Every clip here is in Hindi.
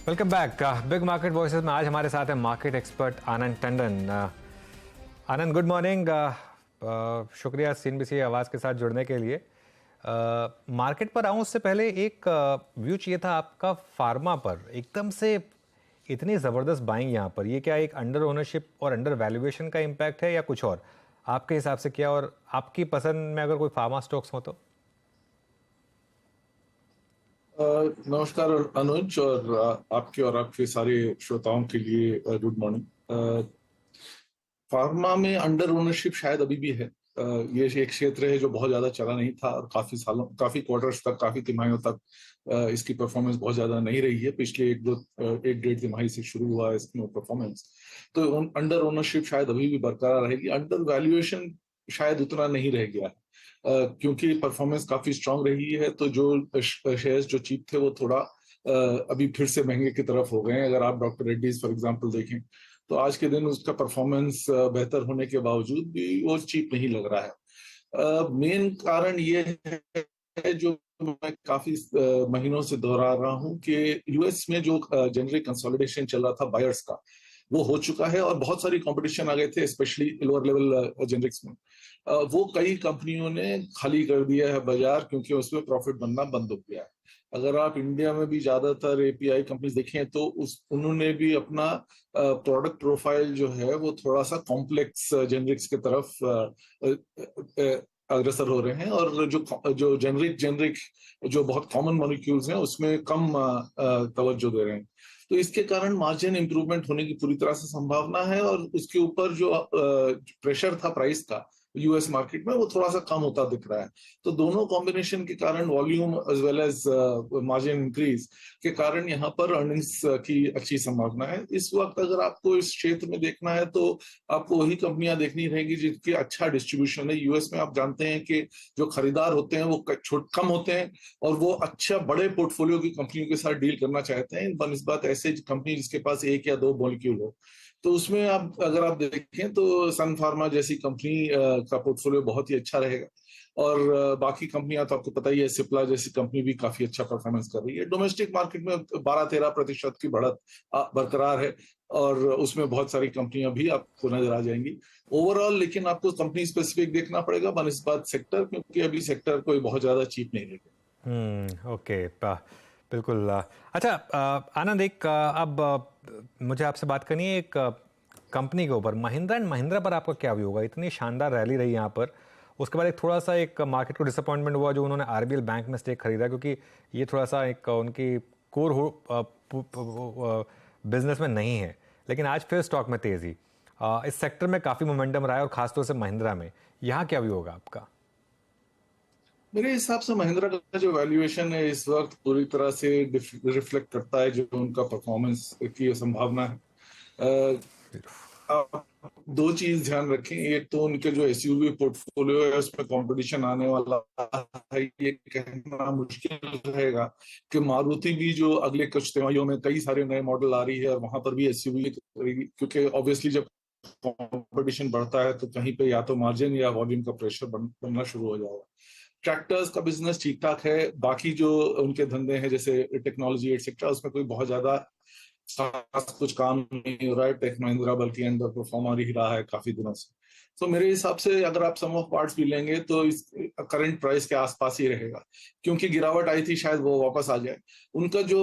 Welcome back. Big market voices में आज हमारे साथ है मार्केट एक्सपर्ट आनंद टंडन। आनंद, गुड मॉर्निंग। शुक्रिया सीएनबीसी आवाज़ के साथ जुड़ने के लिए। मार्केट पर आऊँ उससे पहले एक व्यू चाहिए था आपका फार्मा पर। एकदम से इतनी ज़बरदस्त बाइंग यहाँ पर, ये क्या एक अंडर ओनरशिप और अंडर वैल्यूएशन का इम्पैक्ट है या कुछ और? आपके हिसाब से क्या, और आपकी पसंद में अगर कोई फार्मा स्टॉक्स हो तो? नमस्कार अनुज, और आपके और आपके सारे श्रोताओं के लिए गुड मॉर्निंग। फार्मा में अंडर ओनरशिप शायद अभी भी है। ये एक क्षेत्र है जो बहुत ज्यादा चला नहीं था और काफी क्वार्टर्स तक, काफी तिमाहियों तक इसकी परफॉर्मेंस बहुत ज्यादा नहीं रही है। पिछले एक डेढ़ तिमाही से शुरू हुआ है इसमें परफॉर्मेंस। तो अंडर ओनरशिप शायद अभी भी बरकरार रहेगी। अंडर वैल्यूएशन शायद उतना नहीं रह गया है, क्योंकि परफॉर्मेंस काफी स्ट्रांग रही है। तो जो शेयर्स जो चीप थे वो थोड़ा अभी फिर से महंगे की तरफ हो गए हैं। अगर आप डॉक्टर रेड्डीज फॉर एग्जांपल देखें तो आज के दिन उसका परफॉर्मेंस बेहतर होने के बावजूद भी वो चीप नहीं लग रहा है। मेन कारण ये है, जो मैं काफी महीनों से दोहरा रहा हूं, कि यूएस में जो जेनरिक कंसोलिडेशन चल रहा था बायर्स का, वो हो चुका है और बहुत सारी कंपटीशन आ गए थे, स्पेशली लोअर लेवल जेनरिक्स में। वो कई कंपनियों ने खाली कर दिया है बाजार, क्योंकि उसमें प्रॉफिट बनना बंद हो गया है। अगर आप इंडिया में भी ज्यादातर एपीआई कंपनीज देखें तो उन्होंने भी अपना प्रोडक्ट प्रोफाइल जो है वो थोड़ा सा कॉम्प्लेक्स जेनरिक्स की तरफ अग्रसर हो रहे हैं, और जो जेनरिक जो बहुत कॉमन मॉलिक्यूल्स हैं उसमें कम तवज्जो दे रहे हैं। तो इसके कारण मार्जिन इंप्रूवमेंट होने की पूरी तरह से संभावना है, और उसके ऊपर जो प्रेशर था प्राइस का यूएस मार्केट में, वो थोड़ा सा कम होता दिख रहा है। तो दोनों कॉम्बिनेशन के कारण, volume as well as margin increase के कारण, यहाँ पर अर्निंग्स की अच्छी संभावना है। इस वक्त अगर आपको इस क्षेत्र में देखना है तो आपको वही कंपनियां देखनी रहेंगी जिनकी अच्छा डिस्ट्रीब्यूशन है। यूएस में आप जानते हैं कि जो खरीदार होते हैं वो कम होते हैं, और वो अच्छा बड़े पोर्टफोलियो की कंपनियों के साथ डील करना चाहते हैं बनस्बत ऐसे कंपनी जिसके पास एक या दो मॉलिक्यूल हो। तो उसमें अगर आप देखें तो सन फार्मा जैसी कंपनी का पोर्टफोलियो बहुत ही अच्छा रहेगा, और बाकी कंपनियां तो आपको पता ही है, सिप्ला जैसी कंपनी भी काफी अच्छा परफॉर्मेंस कर रही है। डोमेस्टिक मार्केट में 12-13% की बढ़त बरकरार है, और उसमें बहुत सारी कंपनियां भी आपको नजर आ जाएंगी ओवरऑल। लेकिन आपको कंपनी स्पेसिफिक देखना पड़ेगा बनस्बत सेक्टर, क्योंकि अभी सेक्टर कोई बहुत ज्यादा चीप नहीं रहेगा। ओके, बिल्कुल। अच्छा आनंद, एक अब मुझे आपसे बात करनी है एक कंपनी के ऊपर, महिंद्रा एंड महिंद्रा पर आपका क्या व्यू होगा? इतनी शानदार रैली रही यहाँ पर, उसके बाद एक थोड़ा सा एक मार्केट को डिसअपॉइंटमेंट हुआ जो उन्होंने आरबीएल बैंक में स्टेक खरीदा, क्योंकि ये थोड़ा सा एक उनकी कोर बिजनेस में नहीं है। लेकिन आज फिर स्टॉक में तेजी, इस सेक्टर में काफ़ी मोमेंटम रहा है, और खासतौर से महिंद्रा में। यहाँ क्या व्यू होगा आपका? मेरे हिसाब से महिंद्रा का जो वैल्यूएशन है इस वक्त पूरी तरह से रिफ्लेक्ट करता है जो उनका परफॉर्मेंस की संभावना है। आप दो चीज ध्यान रखें, एक तो उनके जो एसयूवी पोर्टफोलियो है उसमें कंपटीशन आने वाला है। ये कहना मुश्किल रहेगा कि मारुति भी जो अगले कुछ तिमाहियों में कई सारे नए मॉडल आ रही है और वहां पर भी एसयूवी करेगी, क्योंकि ऑब्वियसली जब कंपटीशन बढ़ता है तो कहीं पे या तो मार्जिन या वॉल्यूम का प्रेशर बनना शुरू हो जाएगा। ट्रैक्टर्स का बिजनेस ठीक ठाक है, बाकी जो उनके धंधे हैं जैसे टेक्नोलॉजी एटसेट्रा, उसमें कोई बहुत ज्यादा खास कुछ काम नहीं हो रहा है। टेक महिंद्रा बल्कि अंडर परफॉर्मर ही रहा है काफी दिनों से। तो मेरे हिसाब से अगर आप सम ऑफ पार्ट्स भी लेंगे तो इस करंट प्राइस के आसपास ही रहेगा, क्योंकि गिरावट आई थी, शायद वो वापस आ जाए। उनका जो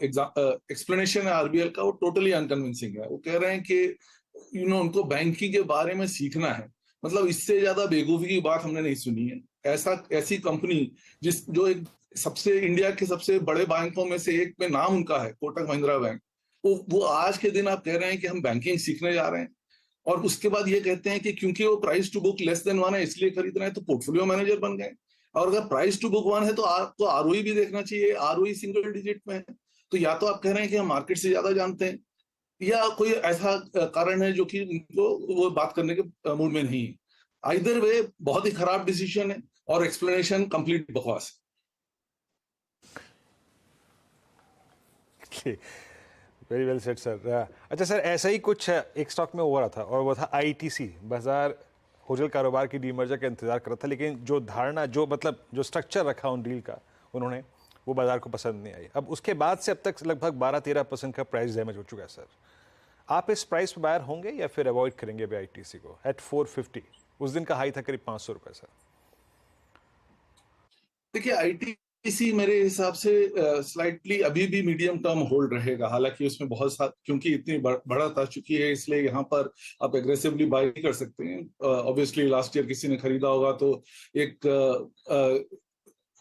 एक्सप्लेनेशन है आरबीएल का, वो टोटली अनकन्विंसिंग है। वो कह रहे हैं कि उनको बैंकिंग के बारे में सीखना है। मतलब इससे ज्यादा बेवकूफी की बात हमने नहीं सुनी है। ऐसी कंपनी जो एक सबसे इंडिया के सबसे बड़े बैंकों में से एक में नाम उनका है, कोटक महिंद्रा बैंक, वो आज के दिन आप कह रहे हैं कि हम बैंकिंग सीखने जा रहे हैं, और उसके बाद ये कहते हैं कि क्योंकि वो price to book less than 1 है इसलिए खरीद रहे हैं, तो पोर्टफोलियो मैनेजर बन गए। और अगर प्राइस टू बुक 1 है तो आपको आरओई भी देखना चाहिए। आरओई सिंगल डिजिट में है, तो या तो आप कह रहे हैं कि हम मार्केट से ज्यादा जानते हैं, या कोई ऐसा कारण है जो कि उनको वो बात करने के मूड में नहीं है। आइदर वे बहुत ही खराब डिसीजन है, और एक्सप्लेनेशन कंप्लीट बकवास है। Very well said sir. अच्छा सर, ऐसा ही कुछ एक स्टॉक में हो रहा था, और वो था आईटीसी। बाजार होटल कारोबार की डीमर्जर का इंतजार कर रहा था, लेकिन जो धारणा, जो मतलब जो स्ट्रक्चर रखा उन डील का उन्होंने, वो बाजार को पसंद नहीं आई। अब उसके बाद से अब तक लगभग 12-13% का प्राइस डैमेज हो चुका है सर। आप इस प्राइस पर बायर होंगे या फिर अवॉइड करेंगे अभी आईटीसी को एट 450? उस दिन का हाई था करीब 500 रुपए सर। देखिए, आईटीसी मेरे हिसाब से स्लाइटली अभी भी मीडियम टर्म होल्ड रहेगा। हालांकि उसमें बहुत सा, क्योंकि इतनी बढ़त आ चुकी है, इसलिए यहाँ पर आप एग्रेसिवली बाय कर सकते हैं। ऑब्वियसली लास्ट ईयर किसी ने खरीदा होगा तो एक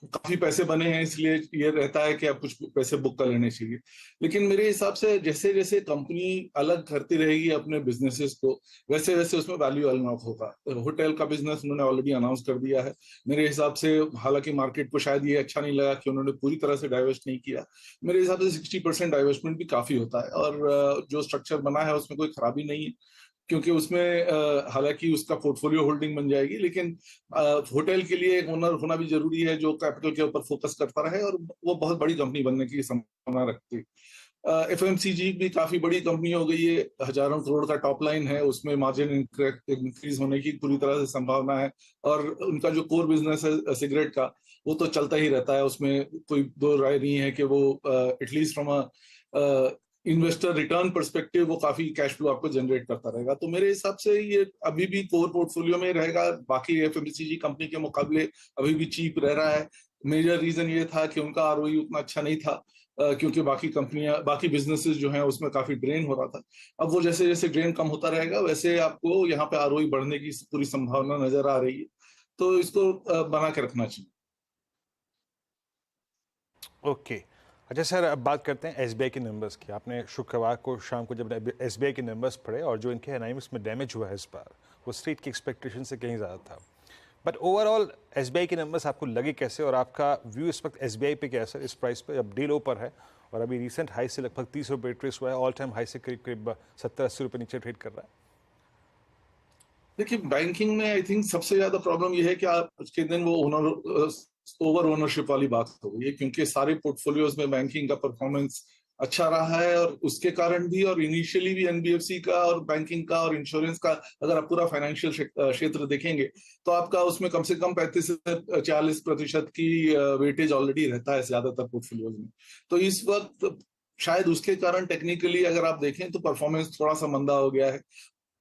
काफी पैसे बने हैं, इसलिए ये रहता है कि आप कुछ पैसे बुक कर लेने चाहिए। लेकिन मेरे हिसाब से जैसे जैसे कंपनी अलग करती रहेगी अपने बिजनेसेस को, वैसे वैसे उसमें वैल्यू अनलॉक होगा। होटल का बिजनेस उन्होंने ऑलरेडी अनाउंस कर दिया है मेरे हिसाब से। हालांकि मार्केट को शायद ये अच्छा नहीं लगा कि उन्होंने पूरी तरह से डाइवर्स्ट नहीं किया। मेरे हिसाब से 60% डाइवर्समेंट भी काफी होता है, और जो स्ट्रक्चर बना है उसमें कोई खराबी नहीं है, क्योंकि उसमें हालांकि उसका पोर्टफोलियो होल्डिंग बन जाएगी, लेकिन होटल के लिए एक ओनर होना भी जरूरी है जो कैपिटल के ऊपर फोकस करता रहे, और वो बहुत बड़ी कंपनी बनने की संभावना रखती है। एफएमसीजी भी काफी बड़ी कंपनी हो गई है, हजारों करोड़ का टॉप लाइन है, उसमें मार्जिन इंक्रीज होने की पूरी तरह से संभावना है। और उनका जो कोर बिजनेस है सिगरेट का, वो तो चलता ही रहता है, उसमें कोई दो राय नहीं है कि वो at least from a investor return perspective वो काफी कैश फ्लो आपको जनरेट करता रहेगा। तो मेरे हिसाब से ये अभी भी कोर पोर्टफोलियो में रहेगा, बाकी एफएमसीजी कंपनी के मुकाबले अभी भी चीप रह रहा है। मेजर रीजन ये था कि उनका आरओई उतना अच्छा नहीं था, क्योंकि बाकी कंपनियां, बाकी बिजनेसेस जो हैं उसमें काफी ड्रेन हो रहा था। अब वो जैसे जैसे ड्रेन कम होता रहेगा, वैसे आपको यहाँ पे आरओई बढ़ने की पूरी संभावना नजर आ रही है, तो इसको बना के रखना चाहिए। ओके अच्छा सर, अब बात करते हैं एसबीआई के नंबर्स की। आपने शुक्रवार को शाम को जब एसबीआई के नंबर्स पढ़े और जो इनके एनालिसिस में डैमेज हुआ है इस बार, वो स्ट्रीट की एक्सपेक्टेशन से कहीं ज़्यादा था। बट ओवरऑल एसबीआई के नंबर्स आपको लगे कैसे, और आपका व्यू इस वक्त एसबीआई पे क्या है सर? इस प्राइस पे अब डील ऊपर है और अभी रिसेंट हाई से लगभग 30 रुपये ट्रेस हुआ है, ऑल टाइम हाई से करीब करीब 70-80 रुपये नीचे ट्रेड कर रहा है। देखिए, बैंकिंग में आई थिंक सबसे ज्यादा प्रॉब्लम यह है कि आप उसके दिन वो ओवर ओनरशिप वाली बात हो गई है, क्योंकि सारे पोर्टफोलियोज में बैंकिंग का परफॉर्मेंस अच्छा रहा है, और उसके कारण भी, और इनिशियली भी एनबीएफसी का और बैंकिंग का और इंश्योरेंस का, अगर आप पूरा फाइनेंशियल क्षेत्र देखेंगे तो आपका उसमें कम से कम 35 से 40% की वेटेज ऑलरेडी रहता है ज्यादातर पोर्टफोलियोज में। तो इस वक्त शायद उसके कारण टेक्निकली अगर आप देखें तो परफॉर्मेंस थोड़ा सा मंदा हो गया है।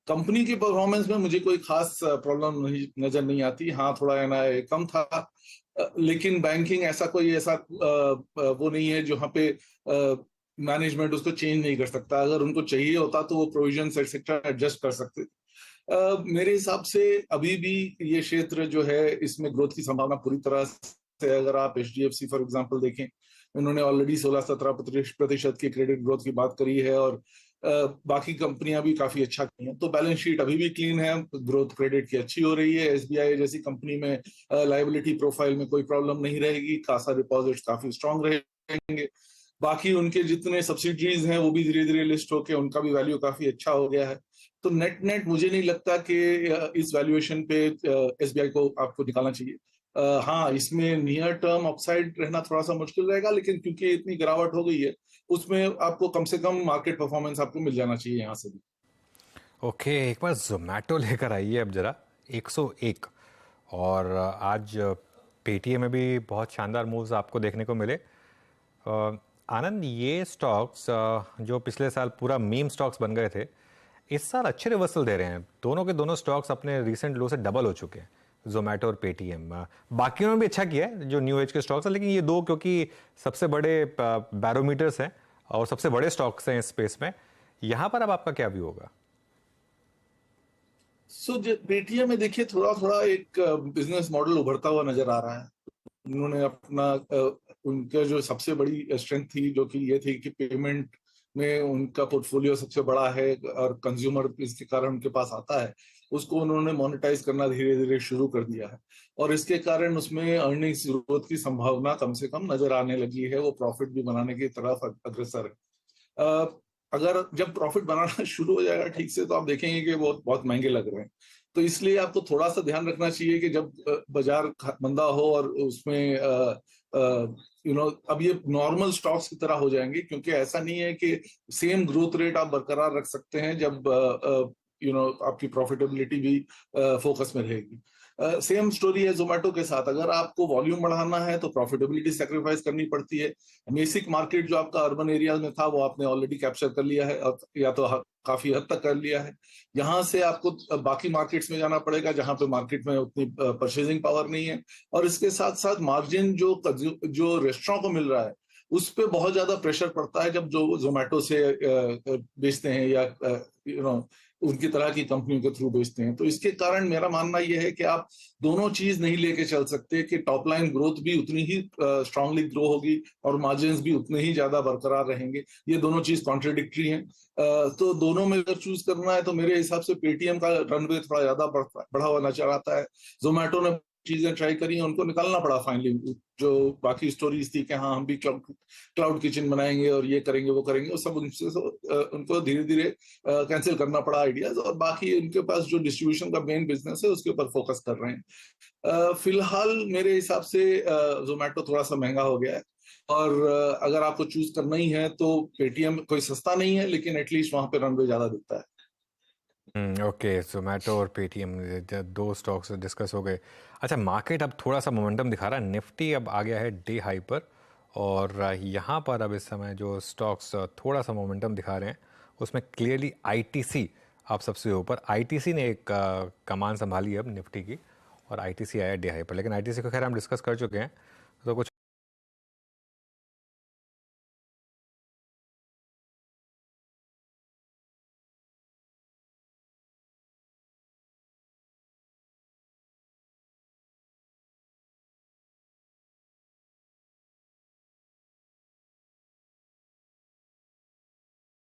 कंपनी की परफॉर्मेंस में मुझे कोई खास प्रॉब्लम नजर नहीं आती। हाँ, थोड़ा एनआई कम था, लेकिन बैंकिंग ऐसा कोई ऐसा वो नहीं है जहाँ पे मैनेजमेंट उसको चेंज नहीं कर सकता। अगर उनको चाहिए होता तो वो प्रोविजन एक्सेट्रा एडजस्ट कर सकते। मेरे हिसाब से अभी भी ये क्षेत्र जो है, इसमें ग्रोथ की संभावना पूरी तरह से, अगर आप एचडीएफसी फॉर एग्जांपल देखें, उन्होंने ऑलरेडी 16-17% की क्रेडिट ग्रोथ की बात करी है, और बाकी कंपनियां भी काफी अच्छा की हैं। तो बैलेंस शीट अभी भी क्लीन है, ग्रोथ क्रेडिट की अच्छी हो रही है। एसबीआई जैसी कंपनी में लायबिलिटी प्रोफाइल में कोई प्रॉब्लम नहीं रहेगी, खासा डिपॉजिट्स काफी स्ट्रांग रहेंगे। बाकी उनके जितने सब्सिडीज हैं वो भी धीरे धीरे लिस्ट होके उनका भी वैल्यू काफी अच्छा हो गया है। तो नेट नेट मुझे नहीं लगता कि इस वैल्यूएशन पे एसबीआई को आपको निकालना चाहिए। हाँ, इसमें नियर टर्म अपसाइड रहना थोड़ा सा मुश्किल रहेगा, लेकिन क्योंकि इतनी गिरावट हो गई है, उसमें आपको कम से कम मार्केट परफॉर्मेंस आपको मिल जाना चाहिए यहाँ से भी। ओके, एक बार जोमेटो लेकर आइए अब जरा 101, और आज पेटीएम में भी बहुत शानदार मूव्स आपको देखने को मिले। आनंद, ये स्टॉक्स जो पिछले साल पूरा मीम स्टॉक्स बन गए थे, इस साल अच्छे रिवर्सल दे रहे हैं। दोनों के दोनों स्टॉक्स अपने रिसेंट लो से डबल हो चुके हैं, जोमेटो और पेटीएम। बाकियों ने भी अच्छा किया है जो न्यू एज के स्टॉक्स हैं, लेकिन ये दो क्योंकि सबसे बड़े बैरोमीटर्स हैं और सबसे बड़े स्टॉक्स हैं इस स्पेस में, यहाँ पर अब आपका क्या व्यू होगा? पेटीएम में देखिए, थोड़ा थोड़ा एक बिजनेस मॉडल उभरता हुआ नजर आ रहा है। उन्होंने अपना उनका जो सबसे बड़ी स्ट्रेंथ थी, जो कि ये थी कि पेमेंट में उनका पोर्टफोलियो सबसे बड़ा है और कंज्यूमर इसके कारण उनके पास आता है, उसको उन्होंने मोनेटाइज करना धीरे धीरे शुरू कर दिया है, और इसके कारण उसमें अर्निंग्स ग्रोथ की संभावना कम से कम नजर आने लगी है। वो प्रॉफिट भी बनाने की तरफ अग्रसर है। अगर जब प्रॉफिट बनाना शुरू हो जाएगा ठीक से, तो आप देखेंगे कि वो बहुत महंगे लग रहे हैं। तो इसलिए आपको थोड़ा सा ध्यान रखना चाहिए कि जब बाजार मंदा हो और उसमें अब ये नॉर्मल स्टॉक्स की तरह हो जाएंगे, क्योंकि ऐसा नहीं है कि सेम ग्रोथ रेट आप बरकरार रख सकते हैं जब आपकी प्रॉफिटेबिलिटी भी फोकस में रहेगी। सेम स्टोरी है जोमेटो के साथ। अगर आपको वॉल्यूम बढ़ाना है तो प्रॉफिटेबिलिटी सेक्रीफाइस करनी पड़ती है। बेसिक मार्केट जो आपका अर्बन एरिया में था वो आपने ऑलरेडी कैप्चर कर लिया है, या तो काफी हद तक कर लिया है। यहाँ से आपको बाकी मार्केट्स में जाना पड़ेगा जहां पे मार्केट में उतनी परचेजिंग पावर नहीं है, और इसके साथ साथ मार्जिन जो रेस्टोरेंट को मिल रहा है उस पे बहुत ज्यादा प्रेशर पड़ता है जब जो जोमेटो से बेचते हैं या उनकी तरह की कंपनियों के थ्रू बेचते हैं। तो इसके कारण मेरा मानना यह है कि आप दोनों चीज नहीं लेके चल सकते, कि टॉप लाइन ग्रोथ भी उतनी ही स्ट्रांगली ग्रो होगी और मार्जिन भी उतने ही ज्यादा बरकरार रहेंगे। ये दोनों चीज कॉन्ट्रडिक्टरी हैं। तो दोनों में अगर चूज करना है तो मेरे हिसाब से पेटीएम का रनवे थोड़ा ज्यादा बढ़ा हुआ नजर आता है। जोमेटो ने चीजें ट्राई करी, उनको निकालना पड़ा फाइनली। जो बाकी स्टोरीज थी कि हाँ हम भी क्लाउड किचन बनाएंगे और ये करेंगे वो करेंगे, वो सब उनको धीरे धीरे कैंसिल करना पड़ा आइडियाज, और बाकी उनके पास जो डिस्ट्रीब्यूशन का मेन बिजनेस है उसके ऊपर फोकस कर रहे हैं। फिलहाल मेरे हिसाब से जोमेटो थोड़ा सा महंगा हो गया है, और अगर आपको चूज करना ही है तो पेटीएम कोई सस्ता नहीं है, लेकिन एटलीस्ट वहां पे रनवे ज्यादा दिखता है। ओके, जोमेटो और पेटीएम दो स्टॉक्स डिस्कस हो गए। अच्छा, मार्केट अब थोड़ा सा मोमेंटम दिखा रहा है, निफ्टी अब आ गया है डे हाई पर, और यहाँ पर अब इस समय जो स्टॉक्स थोड़ा सा मोमेंटम दिखा रहे हैं उसमें क्लियरली आईटीसी आप सबसे ऊपर। आईटीसी ने एक कमान संभाली है अब निफ्टी की, और आईटीसी आया डे हाई पर, लेकिन आईटीसी को खैर हम डिस्कस कर चुके हैं, तो कुछ